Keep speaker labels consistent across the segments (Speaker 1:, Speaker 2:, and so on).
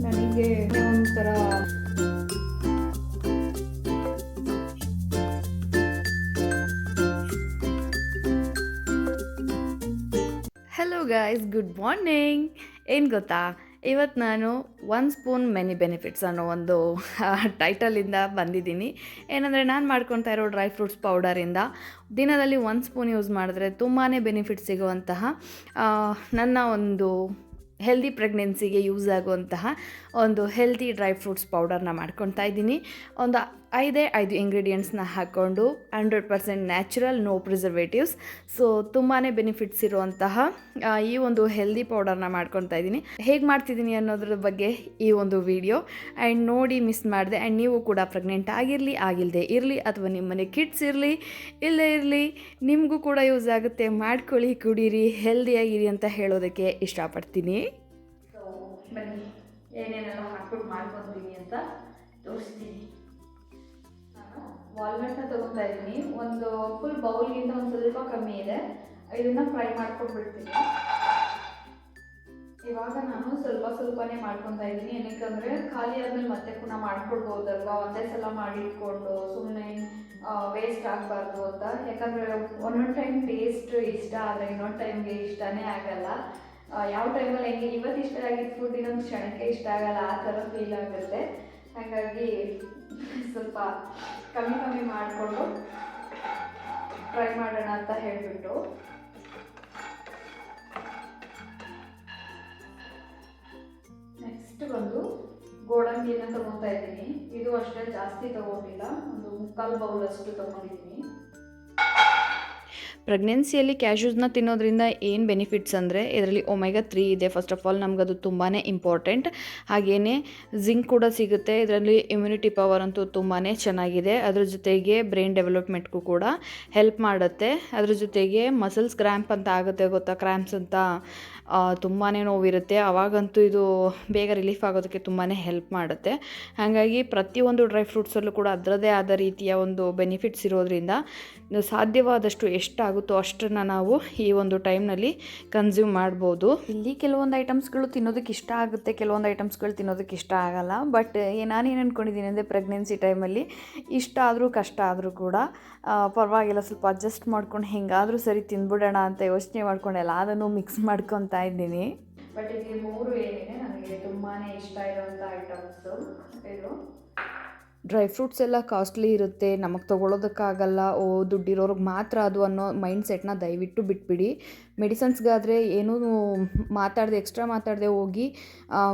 Speaker 1: ನನಗೆ ಒಂಥರ hello guys, good morning. ಏನು ಗೊತ್ತಾ, ಇವತ್ತು ನಾನು 1 ಸ್ಪೂನ್ ಮೆನಿ ಬೆನಿಫಿಟ್ಸ್ ಅನ್ನೋ ಒಂದು ಟೈಟಲಿಂದ ಬಂದಿದ್ದೀನಿ. ಏನಂದರೆ, ನಾನು ಮಾಡ್ಕೊತಾ ಇರೋ ಡ್ರೈ ಫ್ರೂಟ್ಸ್ ಪೌಡರಿಂದ ದಿನದಲ್ಲಿ 1 ಸ್ಪೂನ್ ಯೂಸ್ ಮಾಡಿದ್ರೆ ತುಂಬಾ ಬೆನಿಫಿಟ್ ಸಿಗುವಂತಹ ನನ್ನ ಒಂದು ಹೆಲ್ದಿ ಪ್ರೆಗ್ನೆನ್ಸಿಗೆ ಯೂಸ್ ಆಗುವಂತಹ ಒಂದು ಹೆಲ್ದಿ ಡ್ರೈ ಫ್ರೂಟ್ಸ್ ಪೌಡರ್ನ ಮಾಡ್ಕೊತಾ ಇದ್ದೀನಿ. ಒಂದು 5 ಇಂಗ್ರೀಡಿಯೆಂಟ್ಸ್ನ ಹಾಕ್ಕೊಂಡು 100% ನ್ಯಾಚುರಲ್, ನೋ ಪ್ರಿಸರ್ವೇಟಿವ್ಸ್. ಸೊ ತುಂಬಾ ಬೆನಿಫಿಟ್ಸ್ ಇರುವಂತಹ ಈ ಒಂದು ಹೆಲ್ದಿ ಪೌಡರ್ನ ಮಾಡ್ಕೊತಾ ಇದ್ದೀನಿ. ಹೇಗೆ ಮಾಡ್ತಿದ್ದೀನಿ ಅನ್ನೋದ್ರ ಬಗ್ಗೆ ಈ ಒಂದು ವಿಡಿಯೋ ಆ್ಯಂಡ್ ನೋಡಿ ಮಿಸ್ ಮಾಡಿದೆ. ಆ್ಯಂಡ್ ನೀವು ಕೂಡ ಪ್ರೆಗ್ನೆಂಟ್ ಆಗಿಲ್ಲದೆ ಇರಲಿ, ಅಥವಾ ನಿಮ್ಮ ಮನೆ ಕಿಡ್ಸ್ ಇರಲಿ ಇಲ್ಲೇ ಇರಲಿ, ನಿಮಗೂ ಕೂಡ ಯೂಸ್ ಆಗುತ್ತೆ. ಮಾಡ್ಕೊಳ್ಳಿ, ಕುಡೀರಿ, ಹೆಲ್ದಿಯಾಗಿರಿ ಅಂತ ಹೇಳೋದಕ್ಕೆ ಇಷ್ಟಪಡ್ತೀನಿ. ಸೊ ಬನ್ನಿ, ಏನೇನೆಲ್ಲ ಹಾಕ್ಬಿಟ್ಟು ಮಾಡ್ಕೊತೀನಿ ಅಂತ ತೋರಿಸ್ತೀನಿ. ನಾನು ವಾಲ್ನಟ್ನ ತೊಗೊತಾ ಇದ್ದೀನಿ. ಒಂದು ಫುಲ್ ಬೌಲ್ಗಿಂತ ಒಂದು ಸ್ವಲ್ಪ ಕಮ್ಮಿ ಇದೆ. ಇದನ್ನು ಫ್ರೈ ಮಾಡ್ಕೊಂಡ್ಬಿಡ್ತೀನಿ. ಇವಾಗ ನಾನು ಸ್ವಲ್ಪನೇ ಮಾಡ್ಕೊತಾ ಇದ್ದೀನಿ. ಏನಕ್ಕಂದರೆ ಖಾಲಿ ಆದಮೇಲೆ ಮತ್ತೆ ಪುನಃ ಮಾಡ್ಕೊಳ್ಬೋದಲ್ವಾ, ಒಂದೇ ಸಲ ಮಾಡಿಟ್ಕೊಂಡು ಸುಮ್ಮನೆ ವೇಸ್ಟ್ ಆಗಬಾರ್ದು ಅಂತ. ಯಾಕಂದರೆ ಒಂದೊಂದು ಟೈಮ್ ಟೇಸ್ಟ್ ಇಷ್ಟ ಆದರೆ ಇನ್ನೊಂದು ಟೈಮ್ಗೆ ಇಷ್ಟನೇ ಆಗಲ್ಲ. ಯಾವ ಟೈಮಲ್ಲಿ ಹೆಂಗೆ ಇವತ್ತು ಇಷ್ಟ ಆಗಿದ್ದು ಫುಡ್ ಇನ್ನೊಂದು ಕ್ಷಣಕ್ಕೆ ಇಷ್ಟ ಆಗಲ್ಲ, ಆ ಥರ ಫೀಲ್ ಆಗುತ್ತೆ. ಹಾಗಾಗಿ ಸ್ವಲ್ಪ ಕಮ್ಮಿ ಮಾಡಿಕೊಂಡು ಟ್ರೈ ಮಾಡೋಣ ಅಂತ ಹೇಳಿಬಿಟ್ಟು ನೆಕ್ಸ್ಟ್ ಬಂದು ಗೋಡಂಬಿನ ತೊಗೊತಾ ಇದ್ದೀನಿ. ಇದು ಅಷ್ಟೇ ಜಾಸ್ತಿ ತೊಗೊಂಡಿಲ್ಲ, ಒಂದು 3/4 ಬೌಲ್ ಅಷ್ಟು ತೊಗೊಂಡಿದ್ದೀನಿ. ಪ್ರೆಗ್ನೆನ್ಸಿಯಲ್ಲಿ ಕ್ಯಾಶ್ಯೂಸ್ನ ತಿನ್ನೋದ್ರಿಂದ ಏನು ಬೆನಿಫಿಟ್ಸ್ ಅಂದರೆ, ಇದರಲ್ಲಿ ಒಮೆಗಾ 3 ಇದೆ. ಫಸ್ಟ್ ಆಫ್ ಆಲ್ ನಮಗದು ತುಂಬಾ ಇಂಪಾರ್ಟೆಂಟ್. ಹಾಗೆಯೇ ಜಿಂಕ್ ಕೂಡ ಸಿಗುತ್ತೆ. ಇದರಲ್ಲಿ ಇಮ್ಯುನಿಟಿ ಪವರ್ ಅಂತೂ ತುಂಬಾ ಚೆನ್ನಾಗಿದೆ. ಅದ್ರ ಜೊತೆಗೆ ಬ್ರೈನ್ ಡೆವಲಪ್ಮೆಂಟ್ಗೂ ಕೂಡ ಹೆಲ್ಪ್ ಮಾಡುತ್ತೆ. ಅದ್ರ ಜೊತೆಗೆ ಮಸಲ್ಸ್ ಕ್ರ್ಯಾಂಪ್ ಅಂತ ಆಗುತ್ತೆ ಗೊತ್ತಾ, ಕ್ರ್ಯಾಂಪ್ಸ್ ಅಂತ ತುಂಬಾ ನೋವಿರುತ್ತೆ, ಅವಾಗಂತೂ ಇದು ಬೇಗ ರಿಲೀಫ್ ಆಗೋದಕ್ಕೆ ತುಂಬಾ ಹೆಲ್ಪ್ ಮಾಡುತ್ತೆ. ಹಾಗಾಗಿ ಪ್ರತಿಯೊಂದು ಡ್ರೈ ಫ್ರೂಟ್ಸಲ್ಲೂ ಕೂಡ ಅದರದ್ದೇ ಆದ ರೀತಿಯ ಒಂದು ಬೆನಿಫಿಟ್ಸ್ ಇರೋದ್ರಿಂದ ಸಾಧ್ಯವಾದಷ್ಟು ಎಷ್ಟಾಗುತ್ತೋ ಅಷ್ಟನ್ನು ನಾವು ಈ ಒಂದು ಟೈಮ್ನಲ್ಲಿ ಕನ್ಸ್ಯೂಮ್ ಮಾಡ್ಬೋದು. ಇಲ್ಲಿ ಕೆಲವೊಂದು ಐಟಮ್ಸ್ಗಳು ತಿನ್ನೋದಕ್ಕೆ ಇಷ್ಟ ಆಗುತ್ತೆ, ಕೆಲವೊಂದು ಐಟಮ್ಸ್ಗಳು ತಿನ್ನೋದಕ್ಕೆ ಇಷ್ಟ ಆಗಲ್ಲ. ಬಟ್ ನಾನೇನು ಅಂದ್ಕೊಂಡಿದ್ದೀನಿ ಅಂದರೆ, ಪ್ರೆಗ್ನೆನ್ಸಿ ಟೈಮಲ್ಲಿ ಇಷ್ಟ ಆದರೂ ಕಷ್ಟ ಆದರೂ ಕೂಡ ಪರವಾಗಿಲ್ಲ, ಸ್ವಲ್ಪ ಅಡ್ಜಸ್ಟ್ ಮಾಡ್ಕೊಂಡು ಹೆಂಗಾದರೂ ಸರಿ ತಿಂದ್ಬಿಡೋಣ ಅಂತ ಯೋಚನೆ ಮಾಡ್ಕೊಂಡು ಎಲ್ಲದನ್ನು ಮಿಕ್ಸ್ ಮಾಡ್ಕೊತಾ ಇದ್ದೀನಿ. ಬಟ್ ಇಲ್ಲಿ 3 ಏನಿದೆ ನನಗೆ ತುಂಬಾ ಇಷ್ಟ ಇರೋವಂಥ ಐಟಮ್ಸು. ಇದು ಡ್ರೈ ಫ್ರೂಟ್ಸ್ ಎಲ್ಲ ಕಾಸ್ಟ್ಲಿ ಇರುತ್ತೆ, ನಮಗೆ ತೊಗೊಳೋದಕ್ಕಾಗಲ್ಲ, ದುಡ್ಡಿರೋರಿಗೆ ಮಾತ್ರ ಅದು ಅನ್ನೋ ಮೈಂಡ್ ಸೆಟ್ನ ದಯವಿಟ್ಟು ಬಿಟ್ಬಿಡಿ. ಮೆಡಿಸನ್ಸ್ಗಾದರೆ ಏನೂ ಎಕ್ಸ್ಟ್ರಾ ಮಾತಾಡದೆ ಹೋಗಿ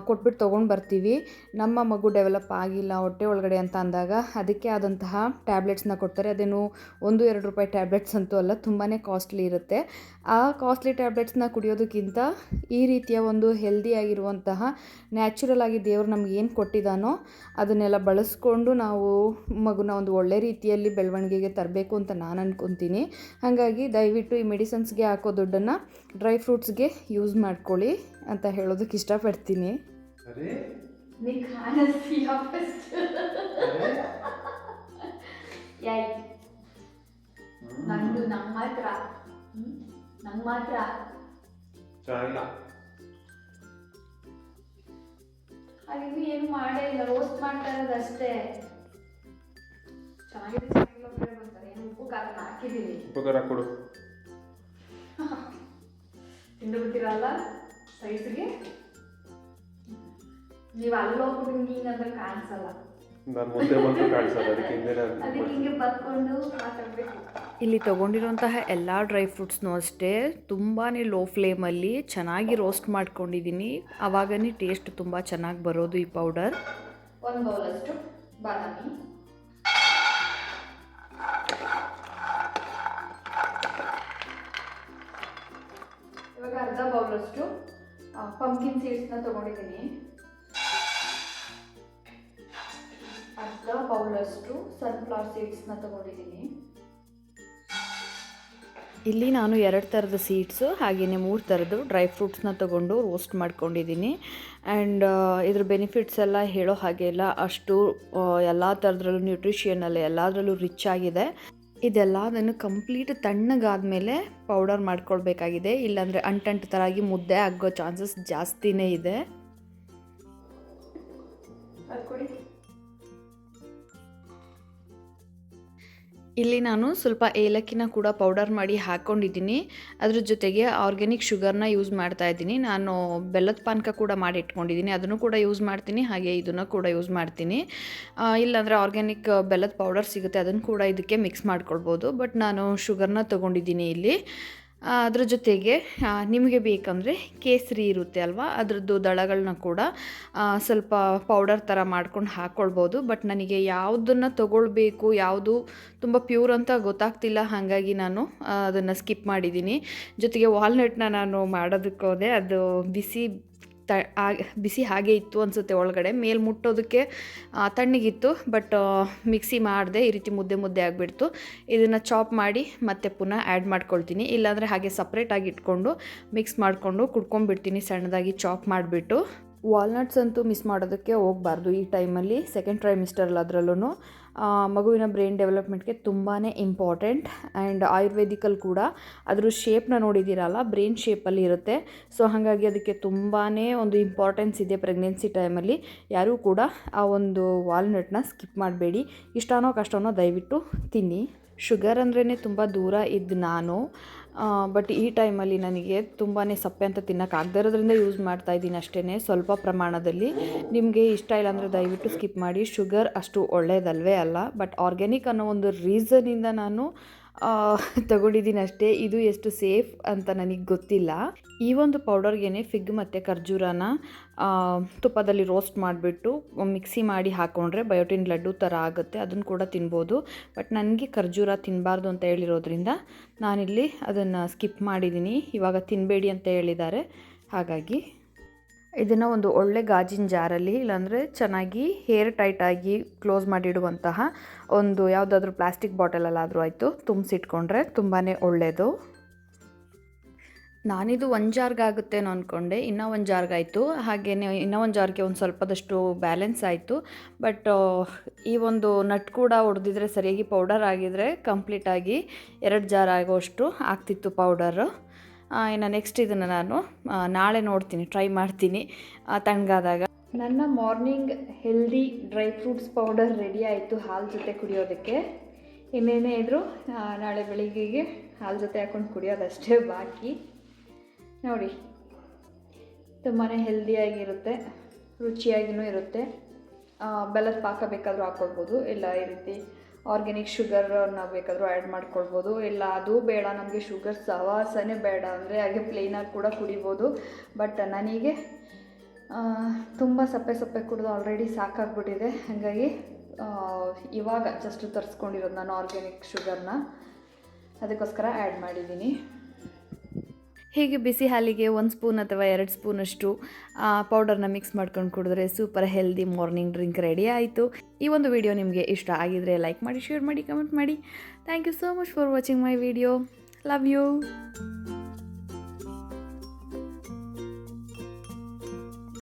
Speaker 1: ಕೊಟ್ಬಿಟ್ಟು ತೊಗೊಂಡು ಬರ್ತೀವಿ. ನಮ್ಮ ಮಗು ಡೆವಲಪ್ ಆಗಿಲ್ಲ ಹೊಟ್ಟೆ ಒಳಗಡೆ ಅಂತ ಅಂದಾಗ ಅದಕ್ಕೆ ಆದಂತಹ ಟ್ಯಾಬ್ಲೆಟ್ಸ್ನ ಕೊಡ್ತಾರೆ. ಅದೇನು 1-2 ರೂಪಾಯಿ ಟ್ಯಾಬ್ಲೆಟ್ಸ್ ಅಂತೂ ಅಲ್ಲ, ತುಂಬಾ ಕಾಸ್ಟ್ಲಿ ಇರುತ್ತೆ. ಆ ಕಾಸ್ಟ್ಲಿ ಟ್ಯಾಬ್ಲೆಟ್ಸ್ನ ಕುಡಿಯೋದಕ್ಕಿಂತ ಈ ರೀತಿಯ ಒಂದು ಹೆಲ್ದಿಯಾಗಿರುವಂತಹ ನ್ಯಾಚುರಲ್ ಆಗಿ ದೇವರು ನಮ್ಗೆ ಏನು ಕೊಟ್ಟಿದ್ದಾನೋ ಅದನ್ನೆಲ್ಲ ಬಳಸ್ಕೊಂಡು ನಾವು ಮಗುನ ಒಂದು ಒಳ್ಳೆ ರೀತಿಯಲ್ಲಿ ಬೆಳವಣಿಗೆಗೆ ತರಬೇಕು ಅಂತ ನಾನು ಅಂದ್ಕೊತೀನಿ. ಹಾಗಾಗಿ ದಯವಿಟ್ಟು ಈ ಮೆಡಿಸನ್ಸ್ಗೆ ಹಾಕೋ ದುಡ್ಡನ್ನು ಡ್ರೈ ಫ್ರೂಟ್ಸ್ಗೆ ಯೂಸ್ ಮಾಡ್ಕೊಳ್ಳಿ ಅಂತ ಹೇಳೋದಕ್ಕೆ ಇಷ್ಟಪಡ್ತೀನಿ. ನಂಗೆ ಮಾತ್ರ ಹಾಗಾಗಿ ಏನು ಮಾಡೇ ಇಲ್ಲ, ರೋಸ್ಟ್ ಮಾಡ್ತಾ ಇರೋದಷ್ಟೇ. ಚೆನ್ನಾಗಿದೆ, ಬರ್ತಾರೆ. ಏನು ಉಪ್ಪು ಖಾರ ಹಾಕಿದ್ದೀನಿ, ಉಪ್ಪು ಖಾರ ಕೊಡು ತಿಂದು ಬಿಡ್ತೀರಲ್ಲ ಸೈಜ್ಗೆ. ನೀವು ಅಲ್ಲಿ ಹೋಗ್ಬಿಟ್ಟು ಹಿಂಗಂದ್ರೆ ಕಾಣಿಸಲ್ಲ, ಅದಕ್ಕೆ ಹಿಂಗೆ ಬರ್ಕೊಂಡು ಮಾತಾಡಬೇಕು. ಇಲ್ಲಿ ತೊಗೊಂಡಿರೋಂತಹ ಎಲ್ಲ ಡ್ರೈ ಫ್ರೂಟ್ಸ್ನೂ ಅಷ್ಟೇ ತುಂಬಾ ಲೋ ಫ್ಲೇಮಲ್ಲಿ ಚೆನ್ನಾಗಿ ರೋಸ್ಟ್ ಮಾಡ್ಕೊಂಡಿದ್ದೀನಿ. ಆವಾಗನೇ ಟೇಸ್ಟ್ ತುಂಬ ಚೆನ್ನಾಗಿ ಬರೋದು ಈ ಪೌಡರ್. 1 ಬೌಲಷ್ಟು ಬಾದಾಮಿ, ಇವಾಗ ಅರ್ಧ ಬೌಲಷ್ಟು ಪಂಪ್ಕಿನ್ ಸೀಡ್ಸ್ನ ತೊಗೊಂಡಿದ್ದೀನಿ. ಅರ್ಧ ಬೌಲಷ್ಟು ಸನ್ಫ್ಲವರ್ ಸೀಡ್ಸ್ನ ತೊಗೊಂಡಿದ್ದೀನಿ. ಇಲ್ಲಿ ನಾನು 2 ಥರದ ಸೀಡ್ಸು ಹಾಗೆಯೇ 3 ಥರದ್ದು ಡ್ರೈ ಫ್ರೂಟ್ಸ್ನ ತೊಗೊಂಡು ರೋಸ್ಟ್ ಮಾಡ್ಕೊಂಡಿದ್ದೀನಿ. ಆ್ಯಂಡ್ ಇದ್ರ ಬೆನಿಫಿಟ್ಸ್ ಎಲ್ಲ ಹೇಳೋ ಹಾಗೆ ಇಲ್ಲ, ಅಷ್ಟು ಎಲ್ಲ ಥರದ್ರಲ್ಲೂ ನ್ಯೂಟ್ರಿಷಿಯನಲ್ಲಿ ಎಲ್ಲದರಲ್ಲೂ ರಿಚ್ ಆಗಿದೆ. ಇದೆಲ್ಲ ಅದನ್ನು ಕಂಪ್ಲೀಟ್ ತಣ್ಣಗಾದ್ಮೇಲೆ ಪೌಡರ್ ಮಾಡ್ಕೊಳ್ಬೇಕಾಗಿದೆ, ಇಲ್ಲಾಂದರೆ ಅಂಟು ಥರ ಆಗಿ ಮುದ್ದೆ ಆಗೋ ಚಾನ್ಸಸ್ ಜಾಸ್ತಿನೇ ಇದೆ. ಅದು ಕೊಡಿ. ಇಲ್ಲಿ ನಾನು ಸ್ವಲ್ಪ ಏಲಕ್ಕಿನ ಕೂಡ ಪೌಡರ್ ಮಾಡಿ ಹಾಕ್ಕೊಂಡಿದ್ದೀನಿ. ಅದ್ರ ಜೊತೆಗೆ ಆರ್ಗ್ಯಾನಿಕ್ ಶುಗರ್ನ ಯೂಸ್ ಮಾಡ್ತಾ ಇದ್ದೀನಿ. ನಾನು ಬೆಲ್ಲದ ಪಾನಕ ಕೂಡ ಮಾಡಿ ಇಟ್ಕೊಂಡಿದ್ದೀನಿ, ಅದನ್ನು ಕೂಡ ಯೂಸ್ ಮಾಡ್ತೀನಿ, ಹಾಗೆ ಇದನ್ನು ಕೂಡ ಯೂಸ್ ಮಾಡ್ತೀನಿ. ಇಲ್ಲಾಂದರೆ ಆರ್ಗ್ಯಾನಿಕ್ ಬೆಲ್ಲದ ಪೌಡರ್ ಸಿಗುತ್ತೆ, ಅದನ್ನು ಕೂಡ ಇದಕ್ಕೆ ಮಿಕ್ಸ್ ಮಾಡ್ಕೊಳ್ಬೋದು. ಬಟ್ ನಾನು ಶುಗರ್ನ ತೊಗೊಂಡಿದ್ದೀನಿ ಇಲ್ಲಿ. ಅದ್ರ ಜೊತೆಗೆ ನಿಮಗೆ ಬೇಕಂದರೆ ಕೇಸರಿ ಇರುತ್ತೆ ಅಲ್ವಾ, ಅದರದ್ದು ದಳಗಳನ್ನ ಕೂಡ ಸ್ವಲ್ಪ ಪೌಡರ್ ಥರ ಮಾಡ್ಕೊಂಡು ಹಾಕ್ಕೊಳ್ಬೋದು. ಬಟ್ ನನಗೆ ಯಾವುದನ್ನು ತೊಗೊಳ್ಬೇಕು, ಯಾವುದು ತುಂಬ ಪ್ಯೂರ್ ಅಂತ ಗೊತ್ತಾಗ್ತಿಲ್ಲ, ಹಾಗಾಗಿ ನಾನು ಅದನ್ನು ಸ್ಕಿಪ್ ಮಾಡಿದ್ದೀನಿ. ಜೊತೆಗೆ ವಾಲ್ನಟ್ನ ನಾನು ಮಾಡೋದಕ್ಕೆ ಹೋದೆ, ಅದು ಬಿಸಿ ಹಾಗೆ ಇತ್ತು ಅನಿಸುತ್ತೆ, ಒಳಗಡೆ ಮೇಲೆ ಮುಟ್ಟೋದಕ್ಕೆ ತಣ್ಣಗಿತ್ತು. ಬಟ್ ಮಿಕ್ಸಿ ಮಾಡಿದೆ, ಈ ರೀತಿ ಮುದ್ದೆ ಮುದ್ದೆ ಆಗಿಬಿಡ್ತು. ಇದನ್ನು ಚಾಪ್ ಮಾಡಿ ಮತ್ತೆ ಪುನಃ ಆ್ಯಡ್ ಮಾಡ್ಕೊಳ್ತೀನಿ, ಇಲ್ಲಾಂದರೆ ಹಾಗೆ ಸಪ್ರೇಟಾಗಿ ಇಟ್ಕೊಂಡು ಮಿಕ್ಸ್ ಮಾಡಿಕೊಂಡು ಕುಡ್ಕೊಂಡ್ಬಿಡ್ತೀನಿ ಸಣ್ಣದಾಗಿ ಚಾಪ್ ಮಾಡಿಬಿಟ್ಟು. ವಾಲ್ನಟ್ಸ್ ಅಂತೂ ಮಿಸ್ ಮಾಡೋದಕ್ಕೆ ಹೋಗಬಾರ್ದು ಈ ಟೈಮಲ್ಲಿ, ಸೆಕೆಂಡ್ ಟ್ರೈಮಿಸ್ಟರಲ್ಲಿ. ಅದರಲ್ಲೂ ಮಗುವಿನ ಬ್ರೈನ್ ಡೆವಲಪ್ಮೆಂಟ್ಗೆ ತುಂಬಾ ಇಂಪಾರ್ಟೆಂಟ್. ಆ್ಯಂಡ್ ಆಯುರ್ವೇದಿಕಲ್ಲಿ ಕೂಡ ಅದ್ರ ಶೇಪ್ನ ನೋಡಿದ್ದೀರಲ್ಲ, ಬ್ರೈನ್ ಶೇಪಲ್ಲಿ ಇರುತ್ತೆ. ಸೊ ಹಾಗಾಗಿ ಅದಕ್ಕೆ ತುಂಬಾ ಒಂದು ಇಂಪಾರ್ಟೆನ್ಸ್ ಇದೆ ಪ್ರೆಗ್ನೆನ್ಸಿ ಟೈಮಲ್ಲಿ. ಯಾರೂ ಕೂಡ ಆ ಒಂದು ವಾಲ್ನಟ್ನ ಸ್ಕಿಪ್ ಮಾಡಬೇಡಿ. ಇಷ್ಟನೋ ಕಷ್ಟನೋ ದಯವಿಟ್ಟು ತಿನ್ನಿ. ಶುಗರ್ ಅಂದ್ರೇ ತುಂಬ ದೂರ ಇದ್ದು ನಾನು, ಬಟ್ ಈ ಟೈಮಲ್ಲಿ ನನಗೆ ತುಂಬಾ ಸಪ್ಪೆ ಅಂತ ತಿನ್ನೋಕ್ಕಾಗದೇ ಇರೋದ್ರಿಂದ ಯೂಸ್ ಮಾಡ್ತಾಯಿದ್ದೀನಿ ಅಷ್ಟೇ, ಸ್ವಲ್ಪ ಪ್ರಮಾಣದಲ್ಲಿ. ನಿಮಗೆ ಇಷ್ಟ ಇಲ್ಲ ಅಂದರೆ ದಯವಿಟ್ಟು ಸ್ಕಿಪ್ ಮಾಡಿ. ಶುಗರ್ ಅಷ್ಟು ಒಳ್ಳೆಯದಲ್ವೇ ಅಲ್ಲ, ಬಟ್ ಆರ್ಗ್ಯಾನಿಕ್ ಅನ್ನೋ ಒಂದು ರೀಸನಿಂದ ನಾನು ತಗೊಂಡಿದ್ದೀನಿ ಅಷ್ಟೇ. ಇದು ಎಷ್ಟು ಸೇಫ್ ಅಂತ ನನಗೆ ಗೊತ್ತಿಲ್ಲ. ಈ ಒಂದು ಪೌಡರ್ಗೆ ಫಿಗ್ ಮತ್ತು ಖರ್ಜೂರನ ತುಪ್ಪದಲ್ಲಿ ರೋಸ್ಟ್ ಮಾಡಿಬಿಟ್ಟು ಮಿಕ್ಸಿ ಮಾಡಿ ಹಾಕ್ಕೊಂಡ್ರೆ ಬಯೋಟಿನ್ ಲಡ್ಡು ಥರ ಆಗುತ್ತೆ, ಅದನ್ನು ಕೂಡ ತಿನ್ಬೋದು. ಬಟ್ ನನಗೆ ಖರ್ಜೂರ ತಿನ್ನಬಾರ್ದು ಅಂತ ಹೇಳಿರೋದ್ರಿಂದ ನಾನಿಲ್ಲಿ ಅದನ್ನು ಸ್ಕಿಪ್ ಮಾಡಿದ್ದೀನಿ. ಇವಾಗ ತಿನ್ನಬೇಡಿ ಅಂತ ಹೇಳಿದ್ದಾರೆ, ಹಾಗಾಗಿ ಇದನ್ನು ಒಂದು ಒಳ್ಳೆ ಗಾಜಿನ ಜಾರಲ್ಲಿ, ಇಲ್ಲಾಂದರೆ ಚೆನ್ನಾಗಿ ಹೇರ್ ಟೈಟಾಗಿ ಕ್ಲೋಸ್ ಮಾಡಿಡುವಂತಹ ಒಂದು ಯಾವುದಾದ್ರೂ ಪ್ಲಾಸ್ಟಿಕ್ ಬಾಟಲಲ್ಲಾದರೂ ಆಯಿತು ತುಂಬಿಸಿಟ್ಕೊಂಡ್ರೆ ತುಂಬಾ ಒಳ್ಳೆಯದು. ನಾನಿದು ಒಂದು ಜಾರ್ಗಾಗುತ್ತೇನೋ ಅಂದ್ಕೊಂಡೆ, ಇನ್ನೂ ಒಂದು ಜಾರ್ಗಾಯಿತು. ಹಾಗೆಯೇ ಇನ್ನೂ ಒಂದು ಜಾರ್ಗೆ ಒಂದು ಸ್ವಲ್ಪದಷ್ಟು ಬ್ಯಾಲೆನ್ಸ್ ಆಯಿತು. ಬಟ್ ಈ ಒಂದು ನಟ್ ಕೂಡ ಹೊಡೆದಿದ್ರೆ ಸರಿಯಾಗಿ ಪೌಡರ್ ಆಗಿದ್ರೆ ಕಂಪ್ಲೀಟಾಗಿ 2 ಜಾರ್ ಆಗೋಷ್ಟು ಆಗ್ತಿತ್ತು ಪೌಡರು. ಇನ್ನು ನೆಕ್ಸ್ಟ್ ಇದನ್ನು ನಾನು ನಾಳೆ ನೋಡ್ತೀನಿ, ಟ್ರೈ ಮಾಡ್ತೀನಿ ತಣ್ಣಗಾದಾಗ. ನನ್ನ morning healthy dry fruits powder ready ಆಯಿತು ಹಾಲು ಜೊತೆ ಕುಡಿಯೋದಕ್ಕೆ. ಇನ್ನೇನೇ ಇದ್ದರೂ ನಾಳೆ ಬೆಳಿಗ್ಗೆಗೆ ಹಾಲು ಜೊತೆ ಹಾಕ್ಕೊಂಡು ಕುಡಿಯೋದಷ್ಟೇ ಬಾಕಿ. ನೋಡಿ, ತುಂಬಾ ಹೆಲ್ದಿಯಾಗಿರುತ್ತೆ, ರುಚಿಯಾಗಿಯೂ ಇರುತ್ತೆ. ಬೆಲ್ಲದ ಪಾಕ ಬೇಕಾದರೂ ಹಾಕ್ಕೊಳ್ಬೋದು, ಇಲ್ಲ ಈ ರೀತಿ ಆರ್ಗ್ಯಾನಿಕ್ ಶುಗರನ್ನ ಬೇಕಾದರೂ ಆ್ಯಡ್ ಮಾಡ್ಕೊಳ್ಬೋದು. ಇಲ್ಲ ಅದು ಬೇಡ, ನಮಗೆ ಶುಗರ್ ಸಹವಾಸನೇ ಬೇಡ ಅಂದರೆ ಹಾಗೆ ಪ್ಲೇನಾಗಿ ಕೂಡ ಕುಡಿಬೋದು. ಬಟ್ ನನಗೆ ತುಂಬ ಸಪ್ಪೆ ಕುಡಿದು ಆಲ್ರೆಡಿ ಸಾಕಾಗ್ಬಿಟ್ಟಿದೆ, ಹಾಗಾಗಿ ಇವಾಗ ಜಸ್ಟ್ ತರಿಸ್ಕೊಂಡಿರೋದು ನಾನು ಆರ್ಗ್ಯಾನಿಕ್ ಶುಗರ್ನ, ಅದಕ್ಕೋಸ್ಕರ ಆ್ಯಡ್ ಮಾಡಿದ್ದೀನಿ. ಹೀಗೆ ಬಿಸಿ ಹಾಲಿಗೆ 1 ಸ್ಪೂನ್ ಅಥವಾ 2 ಸ್ಪೂನಷ್ಟು ಪೌಡರ್ನ ಮಿಕ್ಸ್ ಮಾಡ್ಕೊಂಡು ಕುಡಿದ್ರೆ super healthy morning drink ready ಆಯಿತು. ಈ ಒಂದು ವಿಡಿಯೋ ನಿಮಗೆ ಇಷ್ಟ ಆಗಿದರೆ ಲೈಕ್ ಮಾಡಿ, ಶೇರ್ ಮಾಡಿ, ಕಮೆಂಟ್ ಮಾಡಿ. Thank you so much for watching my video. Love you.